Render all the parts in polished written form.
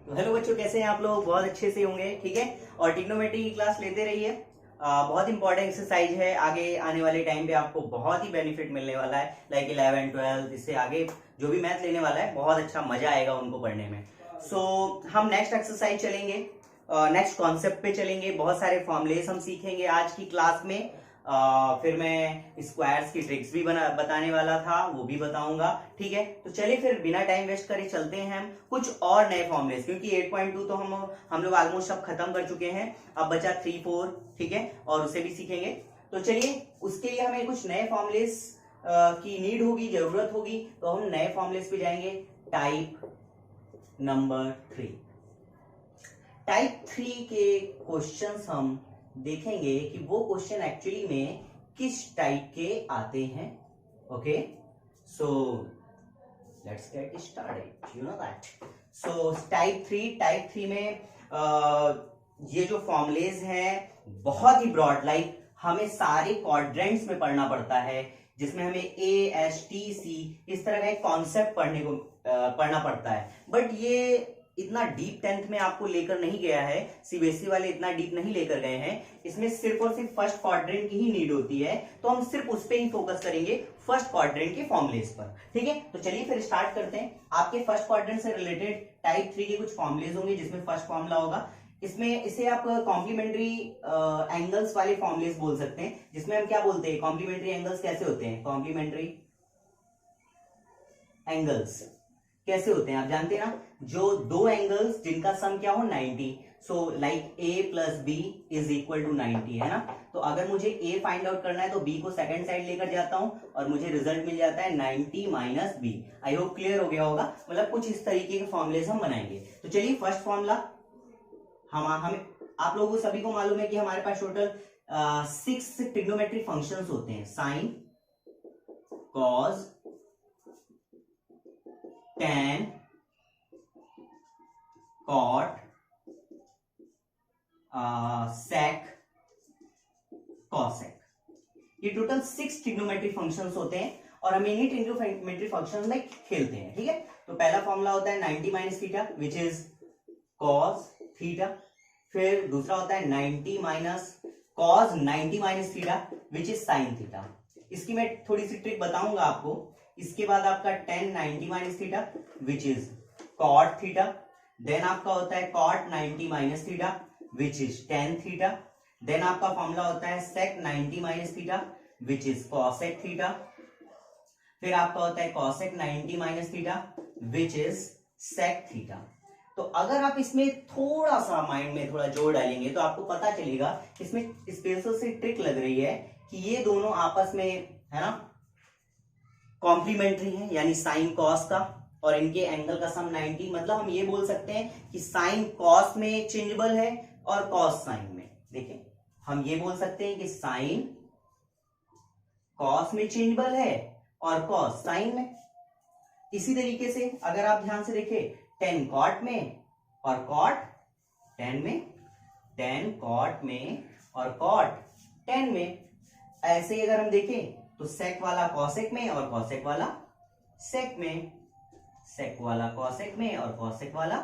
तो हेलो बच्चों, कैसे हैं आप लोग? बहुत अच्छे से होंगे, ठीक है। और ट्रिग्नोमेट्री की क्लास लेते रहिए। बहुत इंपॉर्टेंट एक्सरसाइज है, आगे आने वाले टाइम पे आपको बहुत ही बेनिफिट मिलने वाला है। लाइक 11 12 इससे आगे जो भी मैथ लेने वाला है, बहुत अच्छा मजा आएगा उनको पढ़ने में। सो हम नेक्स्ट एक्सरसाइज चलेंगे, नेक्स्ट कॉन्सेप्ट पे चलेंगे। बहुत सारे फॉर्मुलेस हम सीखेंगे आज की क्लास में। फिर मैं स्क्वायर्स की ट्रिक्स भी बताने वाला था, वो भी बताऊंगा, ठीक है। तो चलिए फिर बिना टाइम वेस्ट करे चलते हैं हम कुछ और नए फॉर्मुलेस, क्योंकि 8.2 तो हम लोग ऑलमोस्ट सब खत्म कर चुके हैं। अब बचा 3 4, ठीक है, और उसे भी सीखेंगे। तो चलिए, उसके लिए हमें कुछ नए फॉर्मुलेस की नीड होगी, जरूरत होगी। तो हम नए फॉर्मुलेस पे जाएंगे। टाइप नंबर 3, टाइप 3 के क्वेश्चंस हम देखेंगे कि वो क्वेश्चन एक्चुअली में किस टाइप के आते हैं। Okay, so let's get started, you know that. So type 3 में ये जो फॉर्मुलेज हैं बहुत ही ब्रॉड, लाइक हमें सारे क्वाड्रेंट्स में पढ़ना पड़ता है, जिसमें हमें ए एस टी सी इस तरह का एक कॉन्सेप्ट पढ़ना पड़ता है। बट ये इतना डीप 10th में आपको लेकर नहीं गया है, सीबीएसई वाले इतना डीप नहीं लेकर गए हैं। इसमें सिर्फ और सिर्फ फर्स्ट क्वाड्रेंट की ही नीड होती है, तो हम सिर्फ उस पे ही फोकस करेंगे, फर्स्ट क्वाड्रेंट के फॉर्मुलेस पर, ठीक है। तो चलिए फिर स्टार्ट करते हैं। आपके फर्स्ट क्वाड्रेंट से रिलेटेड टाइप 3 के कुछ फॉर्मुलेस होंगे, जिसमें फर्स्ट फॉर्मूला होगा, इसमें इसे आप कॉम्प्लीमेंट्री एंगल्स वाले फॉर्मुलेस बोल सकते हैं, जिसमें हम क्या बोलते हैं, कॉम्प्लीमेंट्री एंगल्स कैसे होते हैं, कॉम्प्लीमेंट्री एंगल्स कैसे होते हैं आप जानते हैं ना, जो दो एंगल्स जिनका सम क्या हो 90। So like a plus b is equal to 90, है ना। तो अगर मुझे ए फाइंड आउट करना है तो बी को सेकंड साइड लेकर जाता हूं और मुझे रिजल्ट मिल जाता है 90 minus b. I hope clear हो गया होगा। मतलब कुछ इस तरीके के फॉर्मुलेस हम बनाएंगे। तो चलिए, फर्स्ट फॉर्मूला हमें आप लोगों सभी को मालूम है कि हमारे पास टोटल 6 ट्रिग्नोमेट्रिक फंक्शंस होते हैं, sine, cos, tan, cot, sec, cosec। ये टोटल 6 ट्रिग्नोमेट्रिक फंक्शंस होते हैं और हम इन्हीं ट्रिग्नोमेट्रिक फंक्शंस में खेलते हैं, ठीक है। तो पहला फॉर्मूला होता है 90 minus theta which is cos theta. फिर दूसरा होता है 90 minus cos 90 minus theta which is sin theta. इसकी मैं थोड़ी सी ट्रिक बताऊंगा आपको। इसके बाद आपका tan 90 minus theta which is cot theta. Then आपका होता है cot 90 minus theta which is tan theta. Then आपका फॉर्मूला होता है sec 90 minus theta which is cosec theta. फिर आपका होता है cosec 90 minus theta which is sec theta. तो अगर आप इसमें थोड़ा सा माइंड में थोड़ा जोर डालेंगे तो आपको पता चलेगा, इसमें स्पेशल से ट्रिक लग रही है कि ये दोनों आपस में, है ना, कॉम्प्लीमेंट्री है, यानी साइन कॉस का, और इनके एंगल का सम 90। मतलब हम ये बोल सकते हैं कि साइन कॉस में चेंजेबल है और कॉस साइन में। देखिए, हम ये बोल सकते हैं कि साइन कॉस में चेंजेबल है और कॉस साइन में। इसी तरीके से अगर आप ध्यान से देखें, टेन कॉट में और कॉट टेन में, टेन कॉट में और कॉट टेन में। ऐसे ही अगर हम देखें तो सेक वाला कॉसेक में और कॉसेक वाला सेक में, सेक वाला कॉसेक में और कॉसेक वाला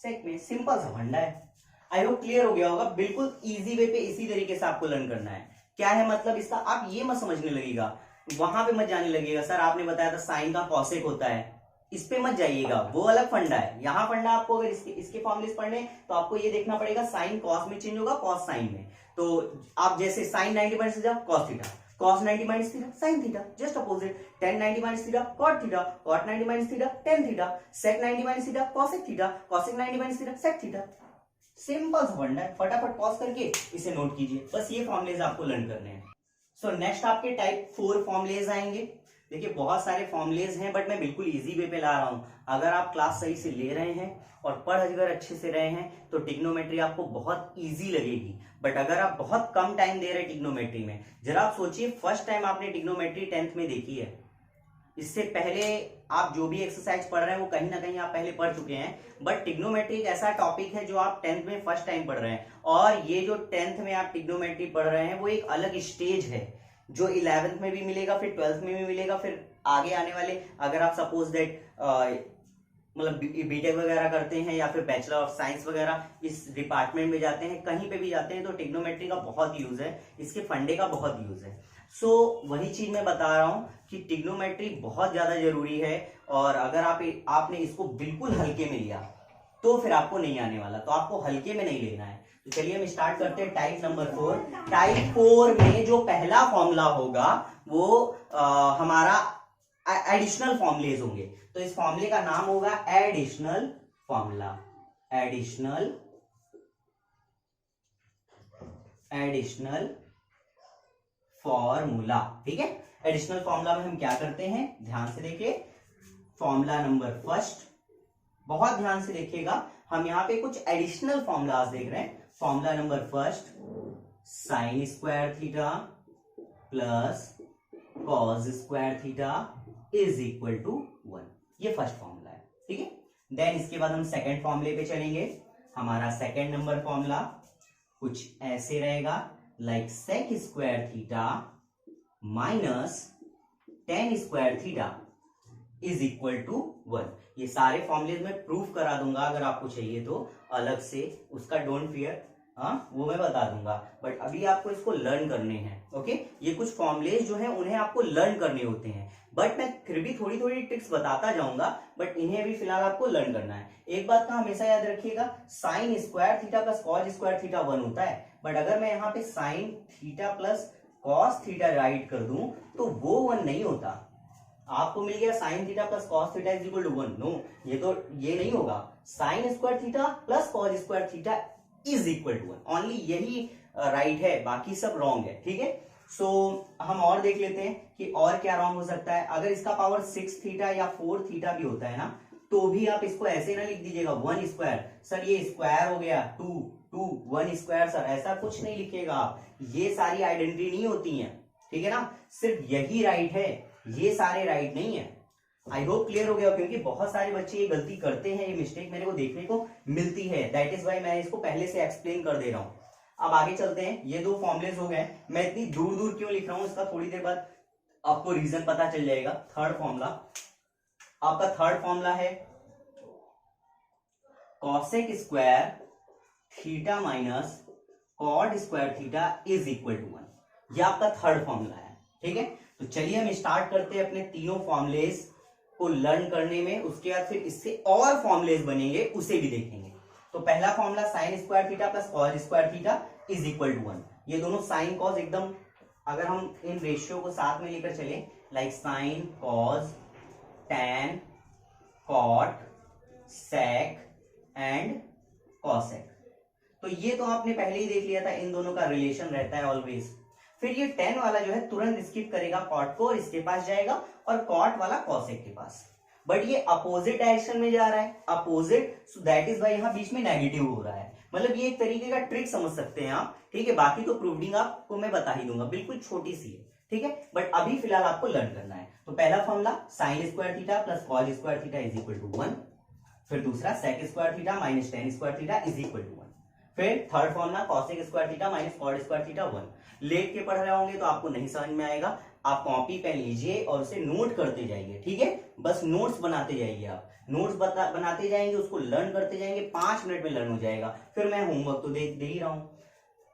सेक में। सिंपल सा फंडा है। आई होप क्लियर हो गया होगा। बिल्कुल इजी वे पे इसी तरीके से आपको लर्न करना है। क्या है मतलब इसका, आप ये मत समझने लगेगा, वहां पे मत जाने लगेगा सर आपने बताया था साइन का कॉसेक होता है, इस पे मत जाइएगा, वो अलग फंडा है। यहाँ फंडा आपको अगर इसके फॉर्मुलेस पढ़ने तो आपको ये देखना पड़ेगा, साइन कॉस में चेंज होगा, कॉस साइन में। तो आप जैसे sine 90 minus theta cos theta, cos 90 minus theta sin theta, just opposite. tan 90 minus theta cot theta, cot 90 minus theta tan theta, sec 90 minus theta cosec theta, cosec 90 minus theta sec theta. Simple सा funda है। फटाफट pause करके इसे note कीजिए। बस ये formulas आपको learn करने हैं। सो नेक्स्ट आपके टाइप 4 फॉर्मुलेज आएंगे। देखिए, बहुत सारे फॉर्मुलेज हैं, बट मैं बिल्कुल इजी वे पे ला रहा हूं। अगर आप क्लास सही से ले रहे हैं और पढ़ अगर अच्छे से रहे हैं तो ट्रिग्नोमेट्री आपको बहुत इजी लगेगी। बट अगर आप बहुत कम टाइम दे रहे हैं ट्रिग्नोमेट्री में, जरा आप सोचिए, फर्स्ट टाइम आपने ट्रिग्नोमेट्री 10th में देखी है, इससे पहले आप जो भी एक्सरसाइज पढ़ रहे हैं वो कहीं ना कहीं आप पहले पढ़ चुके हैं। बट ट्रिग्नोमेट्री एक ऐसा टॉपिक है जो आप 10th में फर्स्ट टाइम पढ़ रहे हैं, और ये जो 10th में आप ट्रिग्नोमेट्री पढ़ रहे हैं वो एक अलग स्टेज है, जो 11th में भी मिलेगा, फिर 12th में भी मिलेगा, फिर आगे आने वाले, अगर आप सपोज दैट मतलब बीटेक वगैरह करते हैं या फिर बैचलर ऑफ साइंस वगैरह इस डिपार्टमेंट में जाते हैं, कहीं पे भी जाते हैं, तो ट्रिग्नोमेट्री का बहुत यूज है, इसके फंडे का बहुत यूज है। सो वही चीज मैं बता रहा हूं कि ट्रिग्नोमेट्री बहुत ज्यादा जरूरी है, और अगर आपने इसको बिल्कुल हल्के में लिया तो फिर आपको नहीं आने वाला, तो आपको हल्के में नहीं लेना है। तो चलिए हम स्टार्ट करते हैं टाइप नंबर 4। टाइप 4 में जो पहला फॉर्मूला होगा वो हमारा एडिशनल फॉर्मुलेज होंगे। तो इस फॉर्मूले का नाम होगा एडिशनल फॉर्मूला, एडिशनल फॉर्मूला। ठीक है, एडिशनल फॉर्मूला में हम क्या करते हैं, ध्यान से देखिए। फॉर्मूला नंबर फर्स्ट, बहुत ध्यान से देखिएगा, हम यहां पे कुछ एडिशनल फॉर्मूलाज देख रहे हैं। Formula number first, sine square theta plus cos square theta is equal to 1, ये फर्स्ट फॉर्मूला है। ठीक है, देन इसके बाद हम सेकंड फॉर्मूले पे चलेंगे। हमारा सेकंड नंबर फॉर्मूला कुछ ऐसे रहेगा, like sec square theta minus tan square theta is equal to 1। ये सारे फॉर्मूले मैं प्रूफ करा दूंगा, अगर आपको चाहिए तो अलग से, उसका डोंट फियर, वो मैं बता दूंगा, बट अभी आपको इसको लर्न करने हैं। ओके, ये कुछ फॉर्मुलेज जो हैं उन्हें आपको लर्न करने होते हैं, बट मैं फिर भी थोड़ी थोड़ी ट्रिक्स बताता जाऊंगा, बट इन्हें भी फिलहाल आपको लर्न करना है। एक बात का हमेशा याद रखिएगा, sign square theta plus cos square theta 1 होता है, बट अगर मैं यहाँ पे sign theta plus cos theta right कर दूं तो वो 1 नहीं होता। आपको मिल गया sine theta plus cos theta is equal to 1, no, ये नहीं होगा। Sine square theta plus cos square theta is equal to 1, only यही राइट है, बाकी सब रॉन्ग है। ठीक है, सो हम और देख लेते हैं कि और क्या रॉन्ग हो सकता है। अगर इसका पावर 6 थीटा या 4 थीटा भी होता है ना, तो भी आप इसको ऐसे ना लिख दीजिएगा 1 स्क्वायर, सर ये स्क्वायर हो गया 2 1 स्क्वायर, सर ऐसा कुछ नहीं लिखिएगा आप, ये सारी आइडेंटिटी नहीं होती है। ठीक है ना, सिर्फ यही राइट है, ये सारे राइट नहीं है। आई होप क्लियर हो गया, क्योंकि बहुत सारे बच्चे ये गलती करते हैं, ये मिस्टेक मेरे को देखने को मिलती है, दैट इज वाई मैं इसको पहले से एक्सप्लेन कर दे रहा हूं। अब आगे चलते हैं, ये दो फॉर्मुलेज हो गए, मैं इतनी दूर दूर क्यों लिख रहा हूं इसका थोड़ी देर बाद आपको रीजन पता चल जाएगा। थर्ड फॉर्मूला, आपका थर्ड फॉर्मूला है cosec square theta minus cot square theta is equal to 1, ये आपका थर्ड फॉर्मूला है। ठीक है, तो चलिए हम स्टार्ट करते हैं अपने तीनों फॉर्मुलेज को लर्न करने में, उसके बाद फिर इससे और फॉर्मुलेज बनेंगे, उसे भी देखेंगे। तो पहला formula sine square theta plus cos square theta is equal to 1, ये दोनों साइन कॉस एकदम, अगर हम इन रेशियो को साथ में लेकर चले, like sine cos tan cot sec and cosec, तो ये तो आपने पहले ही देख लिया था, इन दोनों का रिलेशन रहता है ऑलवेज। फिर ये टेन वाला जो है तुरंत स्किप करेगा कॉट को और इसके पास जाएगा, और कॉट वाला कॉसेक के पास, बट ये अपोजिट डायरेक्शन में जा रहा है, opposite, so that is why यहाँ बीच में नेगेटिव हो रहा है। मतलब ये एक तरीके का ट्रिक समझ सकते हैं आप। ठीक है, बाकी तो प्रूविंग आपको मैं बता ही दूंगा, बिल्कुल छोटी सी है। ठीक है, बट अभी फिलहाल आपको लर्न करना है। तो पहला formula sine square theta plus cos square theta is equal to 1, फिर दूसरा sec square theta minus tan square theta is equal to 1, फिर third formula cosec square theta minus cot square theta 1। लेट के पढ़ रहे होंगे तो आपको नहीं समझ में आएगा, आप कॉपी पेन लीजिए और उसे नोट करते जाइए। ठीक है, बस नोट्स बनाते जाइए, आप नोट्स बनाते जाएंगे, उसको लर्न करते जाएंगे, 5 मिनट में लर्न हो जाएगा। फिर मैं होमवर्क तो दे ही रहा हूं।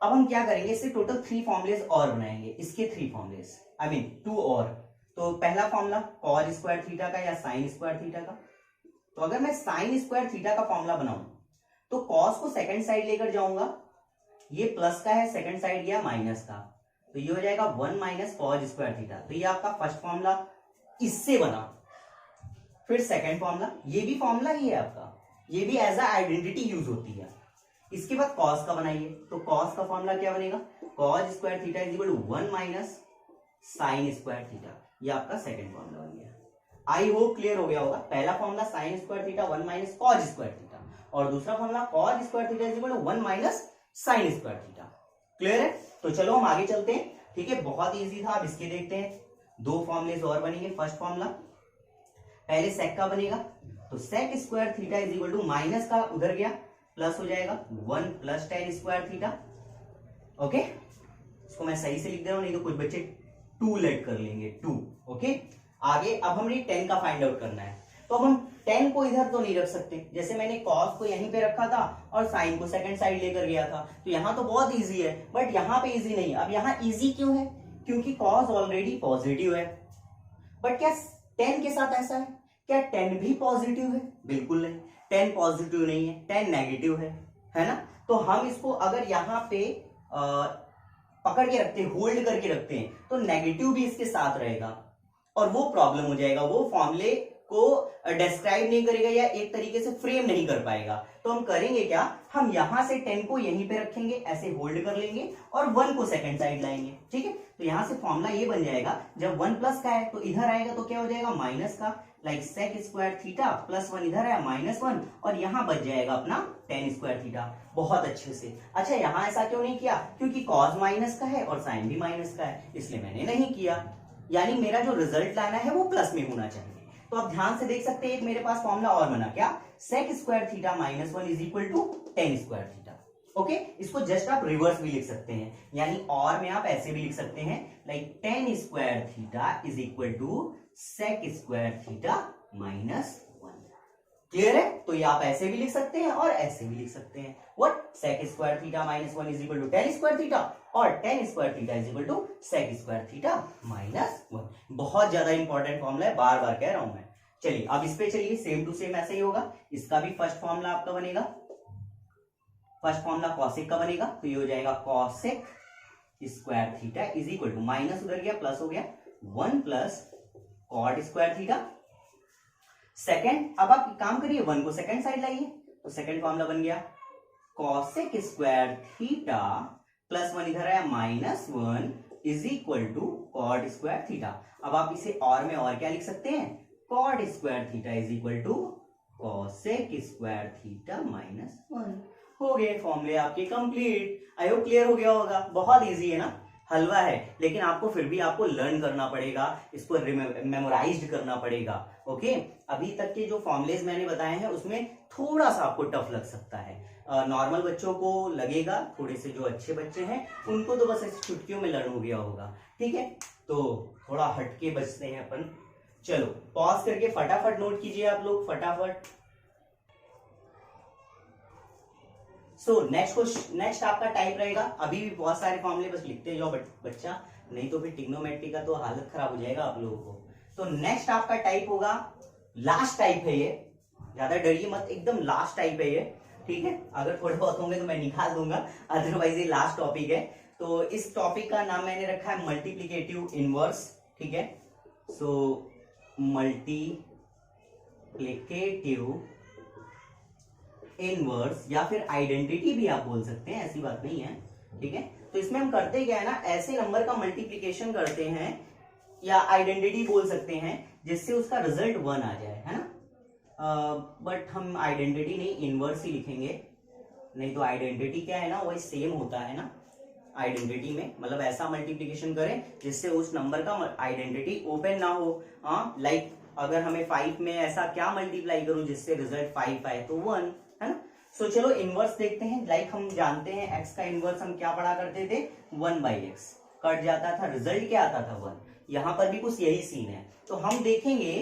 अब हम क्या करेंगे, इससे टोटल 3 फॉर्मुलेज और बनाएंगे, इसके 3 फॉर्मुलेज, आई मीन 2 और। तो पहला फॉर्मूला कॉस स्क्वायर थीटा का या साइन स्क्वायर थीटा का, तो अगर मैं साइन स्क्वायर थीटा का फॉर्मूला बनाऊं तो कॉस को सेकंड साइड लेकर जाऊंगा, ये प्लस का है, सेकंड साइड गया माइनस का, तो ये हो जाएगा 1 माइनस कॉस स्क्वायर थीटा। तो ये आपका फर्स्ट फॉर्मूला इससे बना। फिर सेकंड फॉर्मूला, ये भी फॉर्मूला ही है आपका, ये भी एज अ आइडेंटिटी यूज होती है। इसके बाद कॉस का बनाइए, तो कॉस का फॉर्मूला क्या बनेगा, cos square theta is equal to 1 minus sine square theta, ये आपका सेकंड फॉर्मूला बन गया। आई होप क्लियर हो गया होगा। पहला formula sine square theta 1 minus cos square theta, और दूसरा formula cos square theta is equal to 1 minus sine square theta. Clear है, तो चलो हम आगे चलते हैं। ठीक है, बहुत इजी था, अब इसके देखते हैं। 2 फॉर्मुलेज और बनेंगे। फर्स्ट फॉर्मूला पहले सेक का बनेगा, तो sec square theta is equal to minus का उधर गया प्लस हो जाएगा 1 plus tan square theta. Okay, इसको मैं सही से लिख दे रहा हूं, नहीं तो कुछ बच्चे 2 लेट कर लेंगे 2। ओके, आगे अब हमें 10 का फाइंड आउट करना है, तो अब हम टेन को इधर तो नहीं रख सकते, जैसे मैंने कॉस को यहीं पे रखा था और साइन को सेकंड साइड लेकर गया था, तो यहाँ तो बहुत इजी है, बट यहाँ पे इजी नहीं। अब यहाँ इजी क्यों है? क्योंकि कॉस ऑलरेडी पॉजिटिव है। बट क्या टेन के साथ ऐसा है? क्या टेन भी पॉजिटिव है? बिल्कुल नहीं, टेन पॉजिटिव नहीं है, टेन नेगेटिव है ना। तो हम इसको अगर यहाँ पे पकड़ के रखते हैं, होल्ड करके रखते हैं, तो नेगेटिव भी इसके साथ रहेगा और वो प्रॉब्लम हो जाएगा, वो फॉर्मूले को डिस्क्राइब नहीं करेगा या एक तरीके से फ्रेम नहीं कर पाएगा। तो हम करेंगे क्या, हम यहां से 10 को यहीं पे रखेंगे, ऐसे होल्ड कर लेंगे और 1 को सेकंड साइड लाएंगे, ठीक है। तो यहां से फॉर्मूला ये बन जाएगा, जब 1 प्लस का है तो इधर आएगा तो क्या हो जाएगा, माइनस का, like sec square theta plus 1 इधर है -1 और यहाँ बच जाएगा अपना टेन स्क्वायर थीटा। बहुत अच्छे से। अच्छा यहाँ ऐसा क्यों नहीं किया? क्योंकि कॉस माइनस का है और साइन भी माइनस का है, इसलिए मैंने नहीं किया। यानी मेरा जो रिजल्ट लाना है वो प्लस में होना चाहिए। तो आप ध्यान से देख सकते हैं, एक मेरे पास फॉर्मूला और बना, क्या, sec square theta -1 is equal to tan square theta. Okay, इसको जस्ट आप रिवर्स भी लिख सकते हैं, यानी और में आप ऐसे भी लिख सकते हैं, like tan square theta is equal to sec square theta -1। Clear है? तो ये आप ऐसे भी लिख सकते हैं और ऐसे भी लिख सकते हैं। What, sec square theta -1 is equal to tan square theta और tan square theta is equal to sec square theta -1। बहुत ज्यादा इंपॉर्टेंट फॉर्मूला है, बार बार कह रहा हूं मैं। चलिए अब इस पे चलिए, सेम टू सेम ऐसे ही होगा। इसका भी फर्स्ट फॉर्मूला आपका बनेगा, फर्स्ट फॉर्मूला कॉसेक का बनेगा, तो ये हो जाएगा cosec square theta is equal to, minus उधर गया प्लस हो गया, 1 plus cot square theta. Second, अब आप काम करिए, 1 को सेकेंड साइड लाइए, तो सेकेंड फॉर्मूला बन गया कॉसेक स्क्वायर थीटा प्लस 1 इधर आया -1 is equal to cot square theta. अब आप इसे और में और क्या लिख सकते हैं, cot square theta is equal to cosec square theta -1। हो गए फॉर्मूले आपके कंप्लीट। आई होप क्लियर हो गया होगा। बहुत इजी है ना, हलवा है, लेकिन आपको फिर भी आपको लर्न करना पड़ेगा, इसको मेमोराइज्ड करना पड़ेगा। ओके, अभी तक के जो फॉर्मुलेज मैंने बताए हैं उसमें थोड़ा सा आपको टफ लग सकता है, नॉर्मल बच्चों को लगेगा, थोड़े से जो अच्छे बच्चे हैं उनको तो बस ऐसी चुटकियों में लर्न हो गया होगा, ठीक है। तो थोड़ा हटके बचते हैं अपन। चलो पॉज करके फटाफट नोट कीजिए आप लोग, फटाफट। सो नेक्स्ट आपका टाइप रहेगा, अभी भी बहुत सारे फॉर्मूले बस लिखते जाओ बच्चा, नहीं तो फिर ट्रिग्नोमेट्री का तो हालत खराब हो जाएगा आप लोगों को। तो नेक्स्ट आपका टाइप होगा, लास्ट टाइप है ये, ज्यादा डरिए मत, एकदम लास्ट टाइप है ये, ठीक है। अगर थोड़े बहुत होंगे तो मैं निकाल दूंगा, अदरवाइज ये लास्ट टॉपिक है। तो इस टॉपिक का नाम मैंने रखा है मल्टीप्लिकेटिव इनवर्स, ठीक है। सो मल्टीप्लिकेटिव इनवर्स या फिर आइडेंटिटी भी आप बोल सकते हैं, ऐसी बात नहीं है, ठीक है। तो इसमें हम करते क्या है ना, ऐसे नंबर का मल्टीप्लिकेशन करते हैं या आइडेंटिटी बोल सकते हैं जिससे उसका रिजल्ट 1 आ जाए, है ना। बट हम आइडेंटिटी नहीं, इनवर्स ही लिखेंगे, नहीं तो आइडेंटिटी क्या है ना, वही सेम होता है ना। आइडेंटिटी में मतलब ऐसा मल्टीप्लिकेशन करें जिससे उस नंबर का आइडेंटिटी ओपन ना हो। हाँ, लाइक अगर हमें 5 में ऐसा क्या मल्टीप्लाई करूं जिससे रिजल्ट 5 आए, तो 1, है ना। सो चलो इनवर्स देखते हैं। लाइक हम जानते हैं x का इनवर्स हम क्या पढ़ा करते थे, 1/x, कट जाता था, रिजल्ट क्या आता था 1। यहाँ पर भी कुछ यही सीन है। तो हम देखेंगे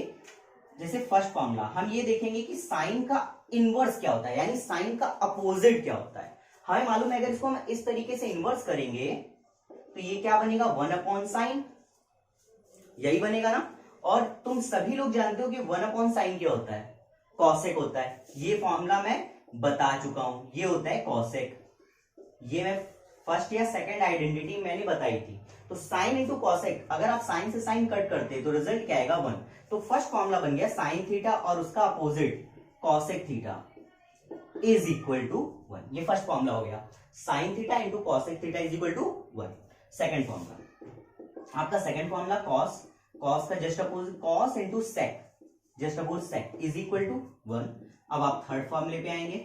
जैसे फर्स्ट फॉर्मूला, हम ये देखेंगे कि साइन का इनवर्स क्या होता है, यानी साइन का अपोजिट क्या होता है। हमें मालूम है अगर इसको हम इस तरीके से इनवर्स करेंगे तो ये क्या बनेगा, 1/sin, यही बनेगा ना। और तुम सभी लोग जानते हो कि 1/sin क्या होता है, कॉसेक होता है। ये फॉर्मूला मैं बता चुका हूं, ये होता है कॉसेक। ये मैं फर्स्ट या सेकंड आइडेंटिटी मैंने बताई थी। तो साइन इंटू कॉसेक, अगर आप साइन से साइन कट करते तो रिजल्ट क्या आएगा, 1। तो फर्स्ट फॉर्मूला बन गया साइन थीटा और उसका opposite cosec theta is equal to 1। ये फर्स्ट फॉर्मूला हो गया, sine theta into cosec theta is equal to 1। Second formula, आपका सेकंड फॉर्मूला कॉस का just opposite, cos into sec, just opposite sec is equal to 1। अब आप third फॉर्मूले पे आएंगे,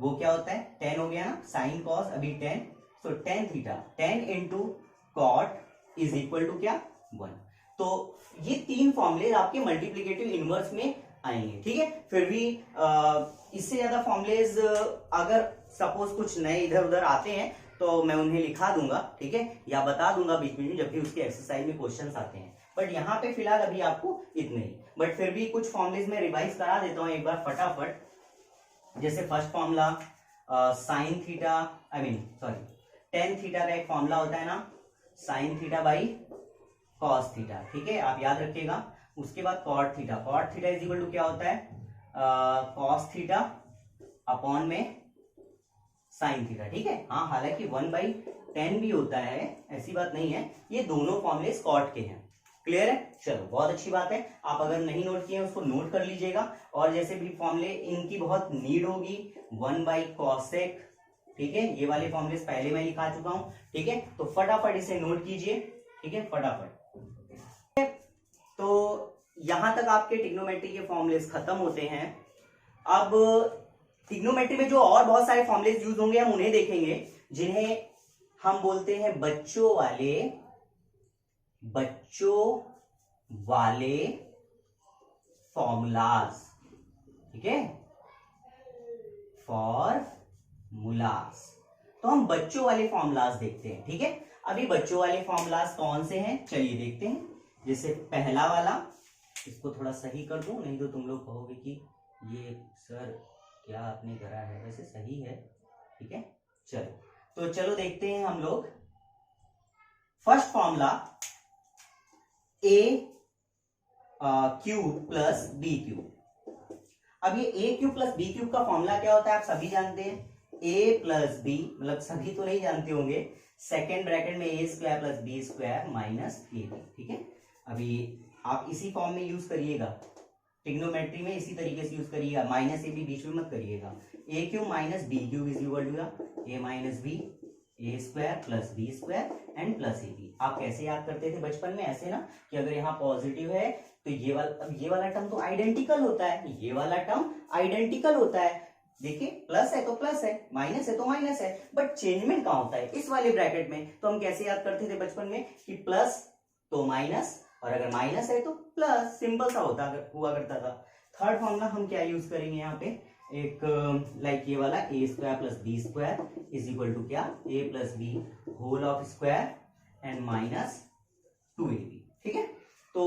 वो क्या होता है, tan हो गया ना, साइन कॉस अभी tan, so tan theta, tan into cot is equal to क्या, 1। तो ये 3 फॉर्मूले आपके मल्टीप्लिकेटिव इनवर्स में आएंगे, ठीक है। फिर भी इससे ज्यादा फॉर्मुलेज अगर सपोज कुछ नए इधर उधर आते हैं तो मैं उन्हें लिखा दूंगा, ठीक है, या बता दूंगा बीच में जब भी उसके एक्सरसाइज में क्वेश्चंस आते हैं। बट यहाँ पे फिलहाल अभी आपको इतने ही, बट फिर भी कुछ फॉर्मुलेज में रिवाइज करा देता हूँ एक बार फटाफट। जैसे first formula sine theta, tan theta का एक फॉर्मूला होता है ना, sine theta by cos theta, ठीक है, आप याद रखिएगा। उसके बाद cot theta is equal to क्या होता है, कॉस थीटा अपॉन में साइन थीटा, ठीक है। हाँ, हालांकि 1/10 भी होता है, ऐसी बात नहीं है, ये दोनों फॉर्मुले कॉट के हैं। क्लियर है? चलो, बहुत अच्छी बात है। आप अगर नहीं नोट किए उसको नोट कर लीजिएगा। और जैसे भी फॉर्मुले इनकी बहुत नीड होगी, 1/cosec, ठीक है, ये वाले फॉर्मुले पहले मैं लिखा चुका हूं, ठीक है, तो फटाफट इसे नोट कीजिए, ठीक है, फटाफट। तो यहां तक आपके ट्रिग्नोमेट्री के फॉर्मुलेस खत्म होते हैं। अब ट्रिग्नोमेट्री में जो और बहुत सारे फॉर्मुलेस यूज होंगे हम उन्हें देखेंगे, जिन्हें हम बोलते हैं बच्चों वाले फॉर्मूलाज, ठीक है, फॉर्मूलाज। तो हम बच्चों वाले फॉर्मूलाज देखते हैं, ठीक है। अभी बच्चों वाले फॉर्मूलाज कौन से हैं, चलिए देखते हैं। जैसे पहला वाला, इसको थोड़ा सही कर दूं, नहीं तो तुम लोग कहोगे कि ये सर क्या आपने करा है, वैसे सही है, ठीक है। चलो देखते हैं हम लोग। First formula a cube plus b cube. अब ये a cube plus b cube का फॉर्मूला क्या होता है आप सभी जानते हैं, a प्लस बी, मतलब सभी तो नहीं जानते होंगे, सेकेंड ब्रैकेट में a square plus B square minus A B, ठीक है। अभी आप इसी फॉर्म में यूज करिएगा, ट्रिग्नोमेट्री में इसी तरीके से यूज करिएगा, माइनस ए बी बीच में मत करिएगा। A cube minus B cube is equal to A minus B, A square plus B square and plus A B. आप कैसे याद करते थे बचपन में, ऐसे ना कि अगर यहाँ पॉजिटिव है तो ये वाला टर्म तो आइडेंटिकल होता है, ये वाला टर्म आइडेंटिकल होता है, देखिए प्लस है तो प्लस है, माइनस है तो माइनस है, बट चेंजमेंट कहाँ होता है, इस वाले ब्रैकेट में। तो हम कैसे याद करते थे बचपन में कि प्लस तो माइनस, और अगर माइनस है तो प्लस, सिंपल सा हुआ करता था। थर्ड फॉर्मूला हम क्या यूज करेंगे यहाँ पे, एक लाइक ये वाला A square plus B square is equal to क्या, A plus B whole of square and minus 2ab, ठीक है। तो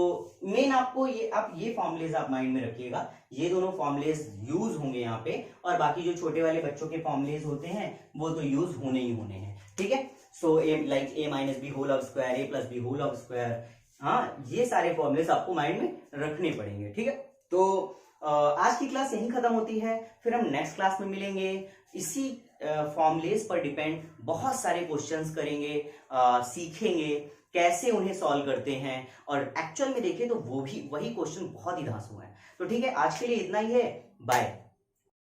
मेन आपको ये फॉर्मुलेज आप माइंड में रखिएगा, ये दोनों फॉर्मुलेज यूज होंगे यहाँ पे, और बाकी जो छोटे वाले बच्चों के फॉर्मुलेज होते हैं वो तो यूज होने ही होने हैं, ठीक है। So A minus B whole of square, A plus B whole of square, हाँ, ये सारे फॉर्मुलेज आपको माइंड में रखने पड़ेंगे, ठीक है। तो आज की क्लास यहीं खत्म होती है, फिर हम नेक्स्ट क्लास में मिलेंगे। इसी फॉर्मुलेज पर डिपेंड बहुत सारे क्वेश्चंस करेंगे, सीखेंगे कैसे उन्हें सॉल्व करते हैं, और एक्चुअल में देखें तो वही क्वेश्चन बहुत ही धांसू है। तो ठीक है, आज के लिए इतना ही है, बाय।